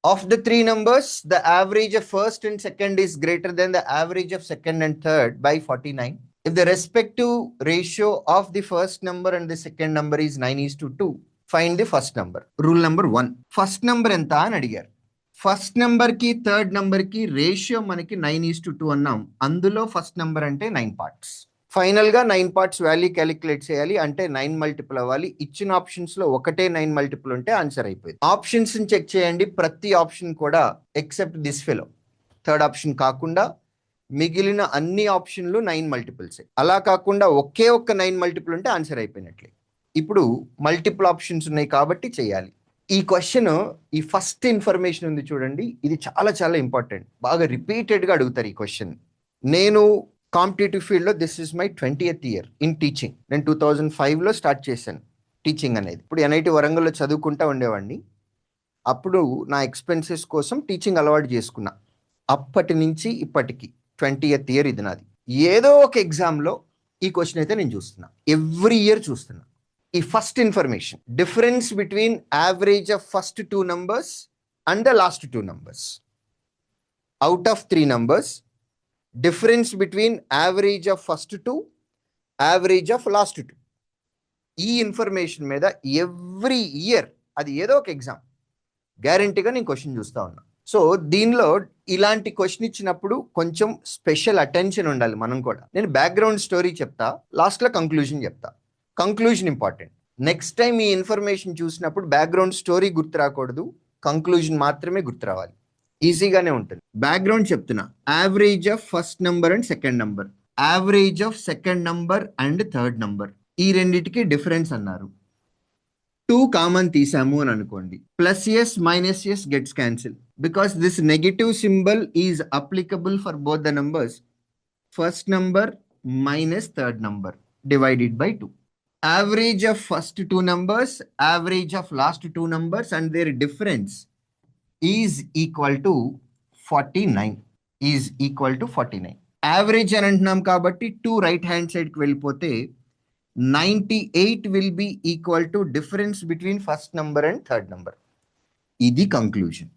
Of the three numbers, the average of first and second is greater than the average of second and third by 49. If the respective ratio of the first number and the second number is 9:2, find the first number. Rule number 1. First number enta అని అడిగారు. First number కి third number కి ratio మనకి 9:2 అన్నాం. అందులో first number అంటే 9 parts. Final గా 9 parts value calculate చేయాలి, అంటే 9 మల్టిపుల్ అవ్వాలి. ఇచ్చిన ఆప్షన్స్ లో ఒకటే 9 మల్టిపుల్ ఉంటే ఆన్సర్ అయిపోయింది. ఆప్షన్స్ చెక్ చేయండి, ప్రతి ఆప్షన్ కూడా except this fellow, third option కాకుండా మిగిలిన అన్ని ఆప్షన్లు 9 మల్టిపుల్స్. అలా కాకుండా ఒకే ఒక్క 9 మల్టిపుల్ ఉంటే ఆన్సర్ అయిపోయినట్లే. ఇప్పుడు మల్టిపుల్ ఆప్షన్స్ ఉన్నాయి కాబట్టి చేయాలి. ఈ క్వశ్చన్, ఈ ఫస్ట్ ఇన్ఫర్మేషన్ ఉంది చూడండి, ఇది చాలా చాలా ఇంపార్టెంట్. బాగా రిపీటెడ్ గా అడుగుతారు ఈ క్వశ్చన్. నేను కాంపిటేటివ్ ఫీల్డ్ లో this is my 20th year in teaching. నేను 2005 లో స్టార్ట్ చేశాను టీచింగ్ అనేది. ఇప్పుడు NIT వరంగల్లో చదువుకుంటా ఉండేవాడిని. అప్పుడు నా ఎక్స్పెన్సెస్ కోసం టీచింగ్ అలవాటు చేసుకున్నా. అప్పటి నుంచి ఇప్పటికి 20th ఇయర్ ఇది నాది. ఏదో ఒక ఎగ్జామ్లో ఈ క్వశ్చన్ అయితే నేను చూస్తున్నా, ఎవ్రీ ఇయర్ చూస్తున్నా. ఈ first information, difference between average of first 2 numbers and the last 2 numbers. Out of 3 numbers, difference between average of first 2, average of last 2. ఈ ఇన్ఫర్మేషన్ మీద ఎవ్రీ ఇయర్, అది ఏదో ఒక ఎగ్జామ్, గ్యారంటీగా నేను క్వశ్చన్ చూస్తూ ఉన్నా. సో దీనిలో ఇలాంటి క్వశ్చన్ ఇచ్చినప్పుడు కొంచెం స్పెషల్ అటెన్షన్ ఉండాలి మనం కూడా. నేను బ్యాక్గ్రౌండ్ స్టోరీ చెప్తా, లాస్ట్లో కంక్లూజన్ చెప్తా. Conclusion important. నెక్స్ట్ టైం ఈ ఇన్ఫర్మేషన్ చూసినప్పుడు బ్యాక్గ్రౌండ్ స్టోరీ గుర్తు రాకూడదు, కంక్లూజన్ మాత్రమే గుర్తు రావాలి. ఈజీగానే ఉంటుంది. బ్యాక్గ్రౌండ్ చెప్తున్నా. Average of first number and second number, average of second number and third number, ఈ రెండిటికి డిఫరెన్స్ అన్నారు. 2 కామన్ తీసాము అని అనుకోండి, plus S minus yes gets cancel, because this negative symbol is applicable for both the numbers. First number minus third number divided by 2. Average of first 2 numbers, average of last 2 numbers and their difference is equal to 49. Is equal to 49. Average అని అంటున్నాం కాబట్టి 2 right hand సైడ్కి వెళ్ళిపోతే 98 will be equal to difference between first number and third number. ఇది conclusion.